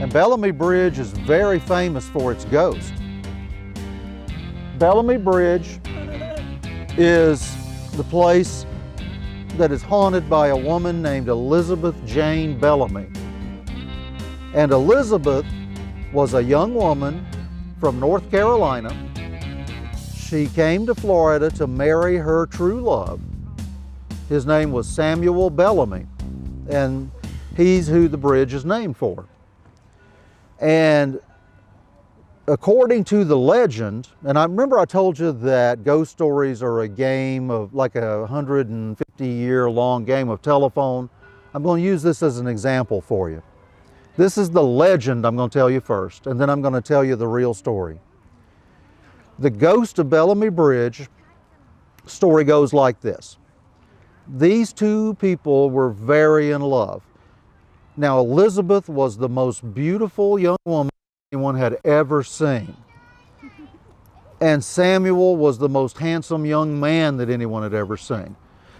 And Bellamy Bridge is very famous for its ghost. Bellamy Bridge is the place that is haunted by a woman named Elizabeth Jane Bellamy. And Elizabeth was a young woman from North Carolina. She came to Florida to marry her true love. His name was Samuel Bellamy, and he's who the bridge is named for. And according to the legend, and I remember I told you that ghost stories are a game of like a 150-year-long game of telephone. I'm going to use this as an example for you. This is the legend I'm going to tell you first, and then I'm going to tell you the real story. The Ghost of Bellamy Bridge story goes like this. These two people were very in love. Now, Elizabeth was the most beautiful young woman anyone had ever seen. And Samuel was the most handsome young man that anyone had ever seen.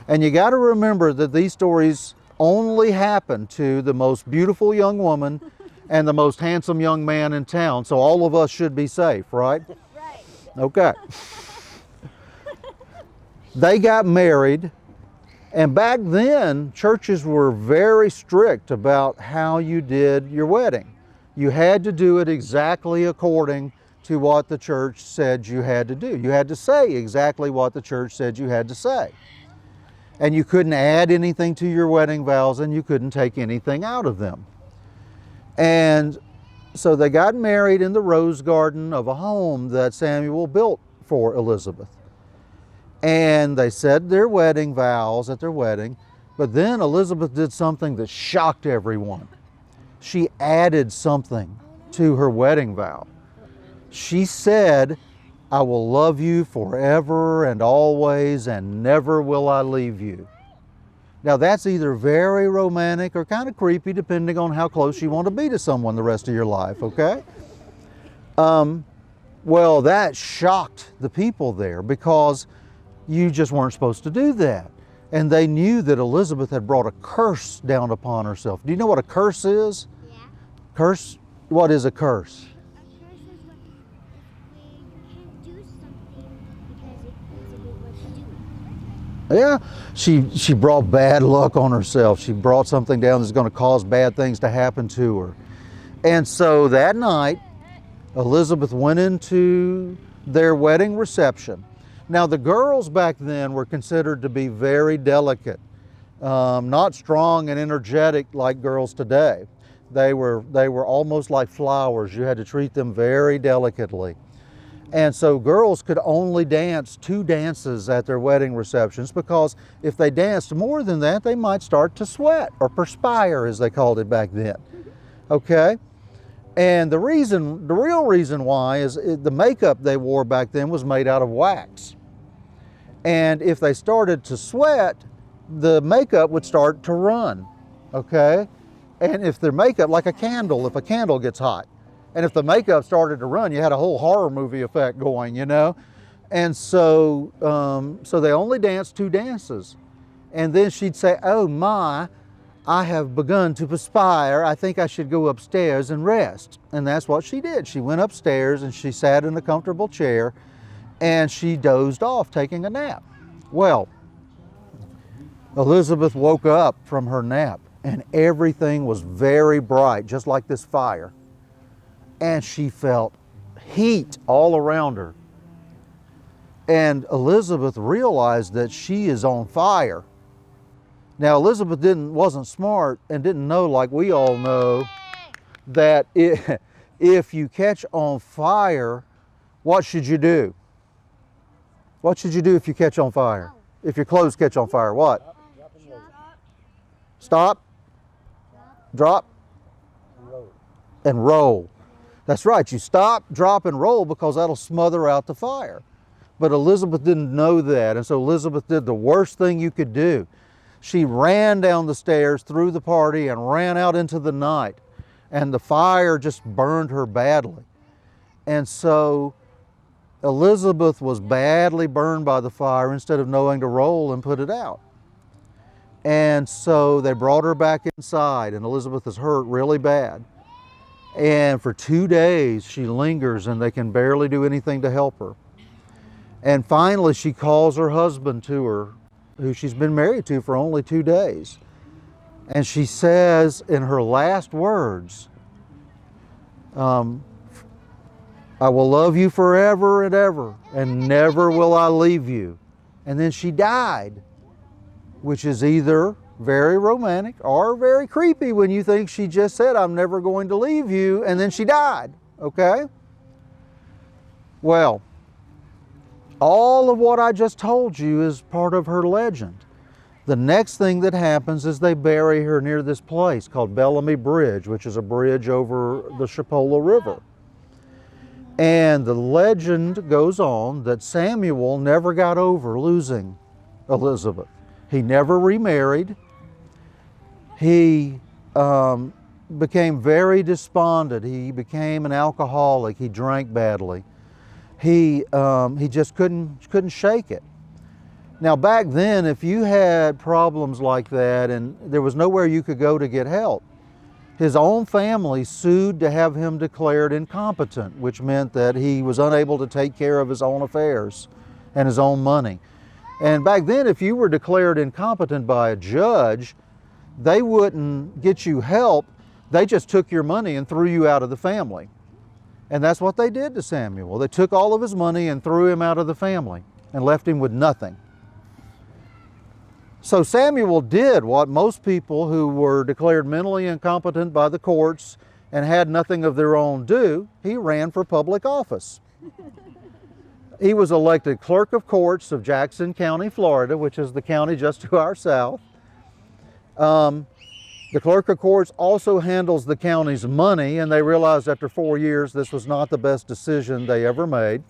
And you got to remember that these stories only happened to the most beautiful young woman and the most handsome young man in town. So all of us should be safe, right? Right. Okay. They got married, and back then churches were very strict about how you did your wedding. You had to do it exactly according to what the church said you had to do. You had to say exactly what the church said you had to say. And you couldn't add anything to your wedding vows, and you couldn't take anything out of them. And so they got married in the rose garden of a home that Samuel built for Elizabeth. And they said their wedding vows at their wedding, but then Elizabeth did something that shocked everyone. She added something to her wedding vow. She said, "I will love you forever and always, and never will I leave you." Now that's either very romantic or kind of creepy, depending on how close you want to be to someone the rest of your life, okay? Well, that shocked the people there because you just weren't supposed to do that. And they knew that Elizabeth had brought a curse down upon herself. Do you know what a curse is? Yeah. Curse? What is a curse? A curse is when you can't do something because it's a good word to do. Yeah, she brought bad luck on herself. She brought something down that's going to cause bad things to happen to her. And so that night, Elizabeth went into their wedding reception. Now the girls back then were considered to be very delicate, not strong and energetic like girls today. They were almost like flowers. You had to treat them very delicately. And so girls could only dance 2 dances at their wedding receptions, because if they danced more than that, they might start to sweat, or perspire as they called it back then. Okay? And the real reason why is the makeup they wore back then was made out of wax. And if they started to sweat, the makeup would start to run, okay? And if their makeup, like a candle, if a candle gets hot, and if the makeup started to run, you had a whole horror movie effect going, you know? And so, so they only danced 2 dances. And then she'd say, "Oh my, I have begun to perspire. I think I should go upstairs and rest." And that's what she did. She went upstairs and she sat in a comfortable chair and she dozed off, taking a nap. Well, Elizabeth woke up from her nap and everything was very bright, just like this fire. And she felt heat all around her. And Elizabeth realized that she is on fire. Now, Elizabeth wasn't smart and didn't know, like we all know, that if you catch on fire, what should you do? What should you do if you catch on fire? If your clothes catch on fire, what? Stop, drop, and roll. That's right, you stop, drop, and roll, because that'll smother out the fire. But Elizabeth didn't know that, and so Elizabeth did the worst thing you could do. She ran down the stairs through the party and ran out into the night, and the fire just burned her badly. And so Elizabeth was badly burned by the fire instead of knowing to roll and put it out. And so they brought her back inside, and Elizabeth is hurt really bad. And for 2 days she lingers and they can barely do anything to help her. And finally she calls her husband to her, who she's been married to for only 2 days. And she says in her last words, I will love you forever and ever, and never will I leave you. And then she died, which is either very romantic or very creepy when you think she just said, I'm never going to leave you, and then she died, okay? Well, all of what I just told you is part of her legend. The next thing that happens is they bury her near this place called Bellamy Bridge, which is a bridge over the Chipola River. And the legend goes on that Samuel never got over losing Elizabeth. He never remarried. He became very despondent. He became an alcoholic. He drank badly. He just couldn't shake it. Now back then, if you had problems like that and there was nowhere you could go to get help, his own family sued to have him declared incompetent, which meant that he was unable to take care of his own affairs and his own money. And back then, if you were declared incompetent by a judge, they wouldn't get you help. They just took your money and threw you out of the family. And that's what they did to Samuel. They took all of his money and threw him out of the family and left him with nothing. So Samuel did what most people who were declared mentally incompetent by the courts and had nothing of their own do. He ran for public office. He was elected clerk of courts of Jackson County, Florida, which is the county just to our south. The clerk of courts also handles the county's money, and they realized after 4 years this was not the best decision they ever made.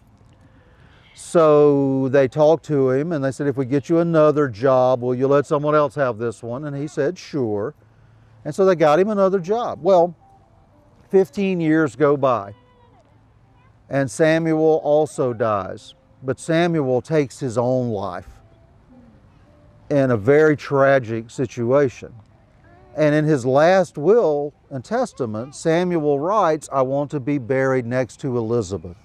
So they talked to him and they said, if we get you another job, will you let someone else have this one? And he said, sure. And so they got him another job. Well, 15 years go by and Samuel also dies. But Samuel takes his own life in a very tragic situation. And in his last will and testament, Samuel writes, I want to be buried next to Elizabeth.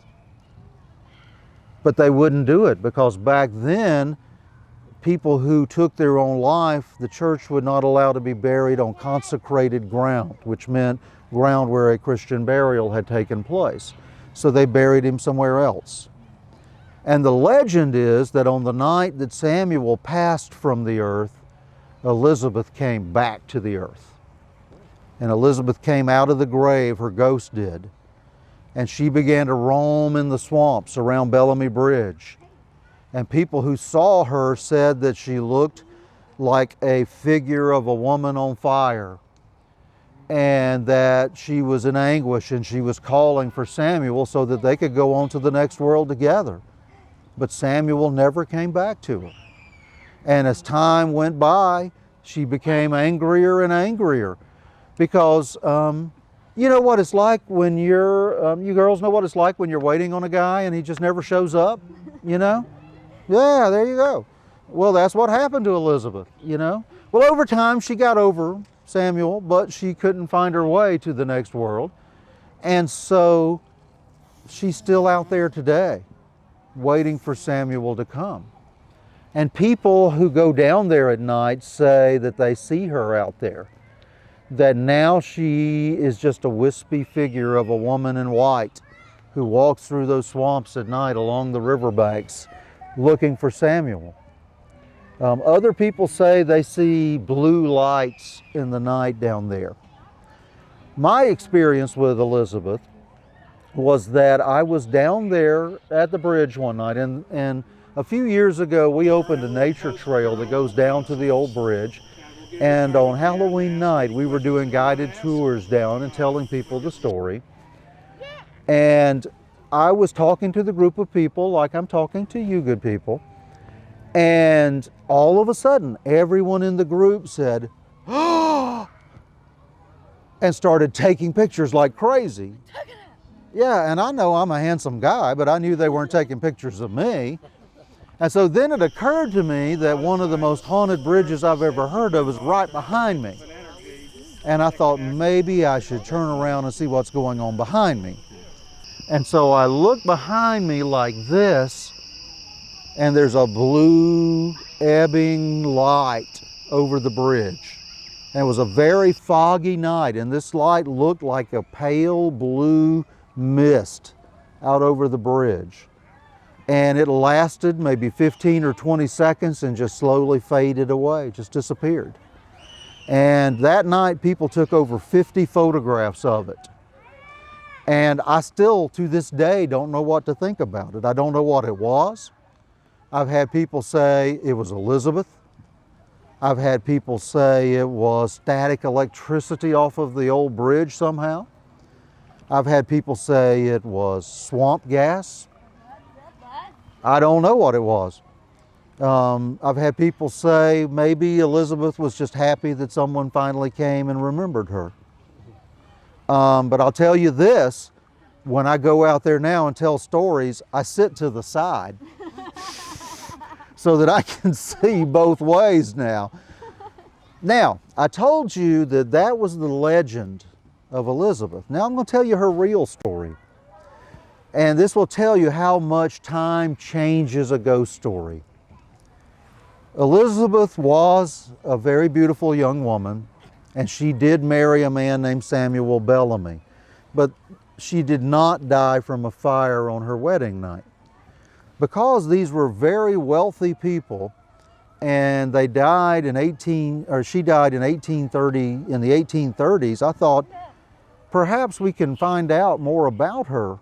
But they wouldn't do it because back then, people who took their own life, the church would not allow to be buried on consecrated ground, which meant ground where a Christian burial had taken place. So they buried him somewhere else. And the legend is that on the night that Samuel passed from the earth, Elizabeth came back to the earth. And Elizabeth came out of the grave, her ghost did. And she began to roam in the swamps around Bellamy Bridge. And people who saw her said that she looked like a figure of a woman on fire, and that she was in anguish and she was calling for Samuel so that they could go on to the next world together. But Samuel never came back to her. And as time went by, she became angrier and angrier because you know what it's like when you girls know what it's like when you're waiting on a guy and he just never shows up, you know? Yeah, there you go. Well, that's what happened to Elizabeth, you know? Well, over time she got over Samuel, but she couldn't find her way to the next world. And so she's still out there today, waiting for Samuel to come. And people who go down there at night say that they see her out there, that now she is just a wispy figure of a woman in white who walks through those swamps at night along the riverbanks looking for Samuel. Other people say they see blue lights in the night down there. My experience with Elizabeth was that I was down there at the bridge one night, and a few years ago we opened a nature trail that goes down to the old bridge. And on Halloween night, we were doing guided tours down and telling people the story. And I was talking to the group of people like I'm talking to you good people. And all of a sudden, everyone in the group said, "Oh!" and started taking pictures like crazy. Yeah, and I know I'm a handsome guy, but I knew they weren't taking pictures of me. And so then it occurred to me that one of the most haunted bridges I've ever heard of is right behind me. And I thought maybe I should turn around and see what's going on behind me. And so I look behind me like this, and there's a blue ebbing light over the bridge. And it was a very foggy night, and this light looked like a pale blue mist out over the bridge. And it lasted maybe 15 or 20 seconds and just slowly faded away, just disappeared. And that night, people took over 50 photographs of it. And I still, to this day, don't know what to think about it. I don't know what it was. I've had people say it was Elizabeth. I've had people say it was static electricity off of the old bridge somehow. I've had people say it was swamp gas. I don't know what it was. I've had people say maybe Elizabeth was just happy that someone finally came and remembered her. But I'll tell you this, when I go out there now and tell stories, I sit to the side so that I can see both ways now. Now, I told you that that was the legend of Elizabeth. Now I'm going to tell you her real story. And this will tell you how much time changes a ghost story. Elizabeth was a very beautiful young woman, and she did marry a man named Samuel Bellamy, but she did not die from a fire on her wedding night. Because these were very wealthy people, and they died in she died in 1830, in the 1830s, I thought perhaps we can find out more about her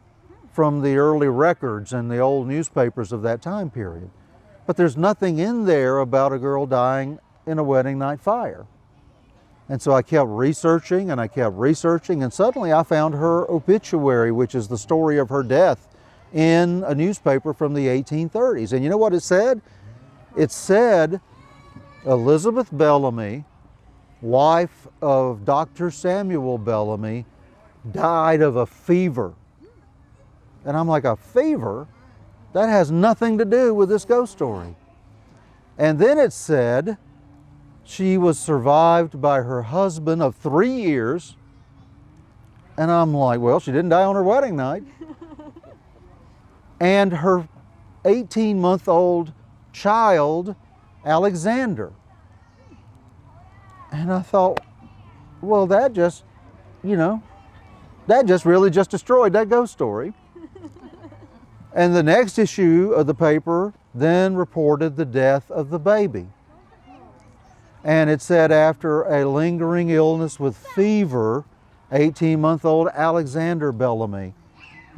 from the early records and the old newspapers of that time period. But there's nothing in there about a girl dying in a wedding night fire. And so I kept researching and I kept researching, and suddenly I found her obituary, which is the story of her death, in a newspaper from the 1830s. And you know what it said? It said, Elizabeth Bellamy, wife of Dr. Samuel Bellamy, died of a fever. And I'm like, a fever? That has nothing to do with this ghost story. And then it said she was survived by her husband of 3 years. And I'm like, well, she didn't die on her wedding night. And her 18-month-old child, Alexander. And I thought, well, that just really just destroyed that ghost story. And the next issue of the paper then reported the death of the baby. And it said after a lingering illness with fever, 18-month-old Alexander Bellamy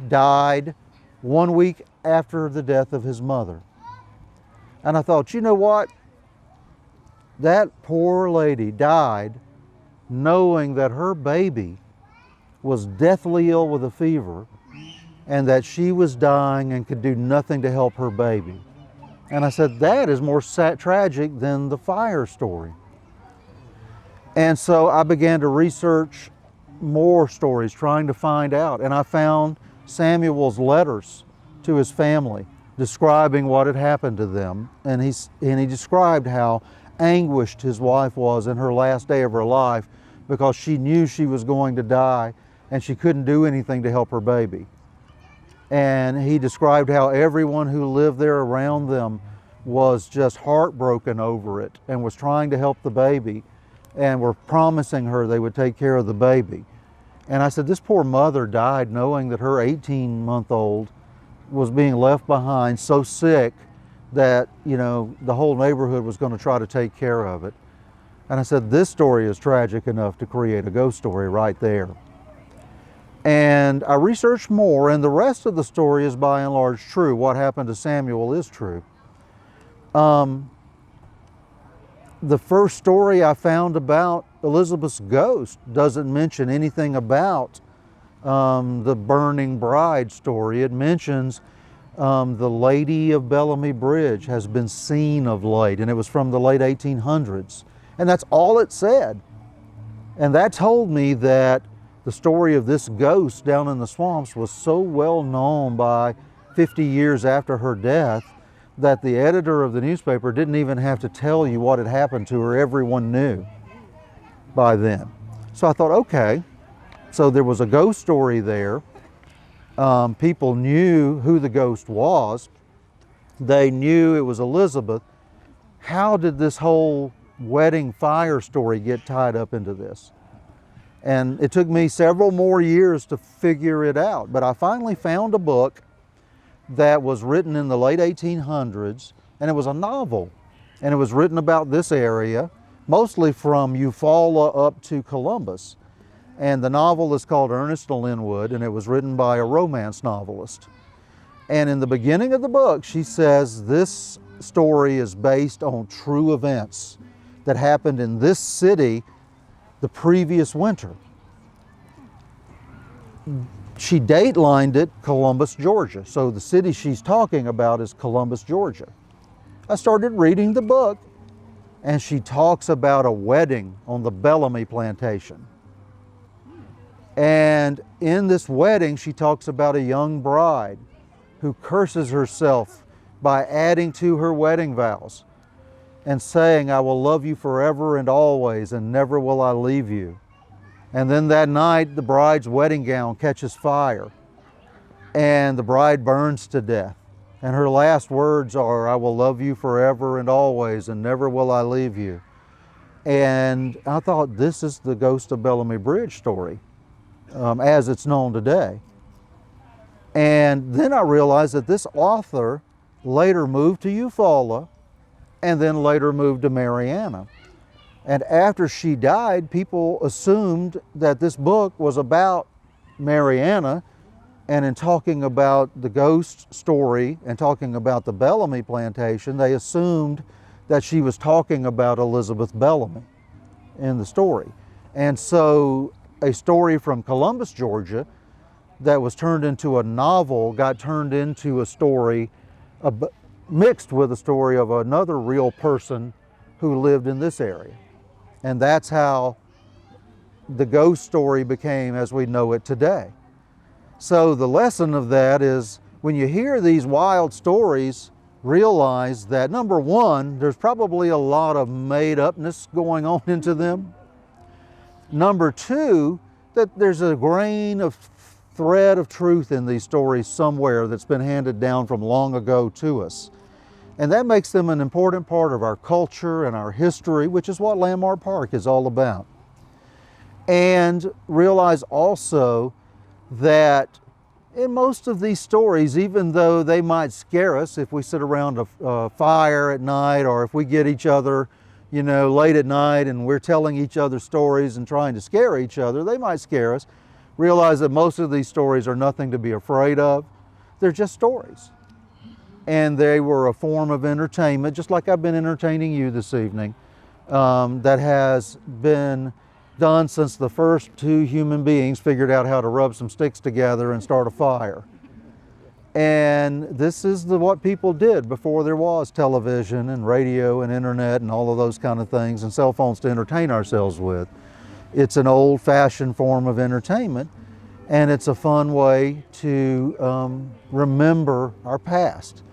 died 1 week after the death of his mother. And I thought, you know what? That poor lady died knowing that her baby was deathly ill with a fever, and that she was dying and could do nothing to help her baby. And I said, that is more tragic than the fire story. And so I began to research more stories, trying to find out. And I found Samuel's letters to his family, describing what had happened to them. And he described how anguished his wife was in her last day of her life, because she knew she was going to die and she couldn't do anything to help her baby. And he described how everyone who lived there around them was just heartbroken over it and was trying to help the baby and were promising her they would take care of the baby. And I said, this poor mother died knowing that her 18-month-old was being left behind so sick that, the whole neighborhood was going to try to take care of it. And I said, this story is tragic enough to create a ghost story right there. And I researched more, and the rest of the story is by and large true. What happened to Samuel is true. The first story I found about Elizabeth's ghost doesn't mention anything about the burning bride story. It mentions the Lady of Bellamy Bridge has been seen of late, and it was from the late 1800s. And that's all it said. And that told me that the story of this ghost down in the swamps was so well known by 50 years after her death that the editor of the newspaper didn't even have to tell you what had happened to her. Everyone knew by then. So I thought, okay, so there was a ghost story there. People knew who the ghost was. They knew it was Elizabeth. How did this whole wedding fire story get tied up into this? And it took me several more years to figure it out. But I finally found a book that was written in the late 1800s, and it was a novel. And it was written about this area, mostly from Eufaula up to Columbus. And the novel is called Ernest of Linwood, and it was written by a romance novelist. And in the beginning of the book, she says this story is based on true events that happened in this city the previous winter. She datelined it Columbus, Georgia. So the city she's talking about is Columbus, Georgia. I started reading the book, and she talks about a wedding on the Bellamy plantation. And in this wedding, she talks about a young bride who curses herself by adding to her wedding vows and saying, I will love you forever and always, and never will I leave you. And then that night, the bride's wedding gown catches fire, and the bride burns to death. And her last words are, I will love you forever and always, and never will I leave you. And I thought, this is the Ghost of Bellamy Bridge story, as it's known today. And then I realized that this author later moved to Eufaula, and then later moved to Marianna. And after she died, people assumed that this book was about Marianna, and in talking about the ghost story and talking about the Bellamy plantation, they assumed that she was talking about Elizabeth Bellamy in the story. And so a story from Columbus, Georgia, that was turned into a novel got turned into a story mixed with a story of another real person who lived in this area. And that's how the ghost story became as we know it today. So the lesson of that is, when you hear these wild stories, realize that, number one, there's probably a lot of made-upness going on into them. Number two, that there's a grain of thread of truth in these stories somewhere that's been handed down from long ago to us. And that makes them an important part of our culture and our history, which is what Landmark Park is all about. And realize also that in most of these stories, even though they might scare us if we sit around a fire at night, or if we get each other, late at night and we're telling each other stories and trying to scare each other, they might scare us. Realize that most of these stories are nothing to be afraid of. They're just stories. And they were a form of entertainment, just like I've been entertaining you this evening, that has been done since the first two human beings figured out how to rub some sticks together and start a fire. And this is what people did before there was television and radio and internet and all of those kind of things and cell phones to entertain ourselves with. It's an old-fashioned form of entertainment, and it's a fun way to remember our past.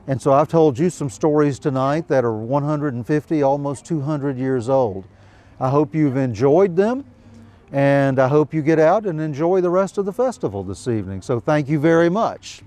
And so I've told you some stories tonight that are 150, almost 200 years old. I hope you've enjoyed them, and I hope you get out and enjoy the rest of the festival this evening. So thank you very much.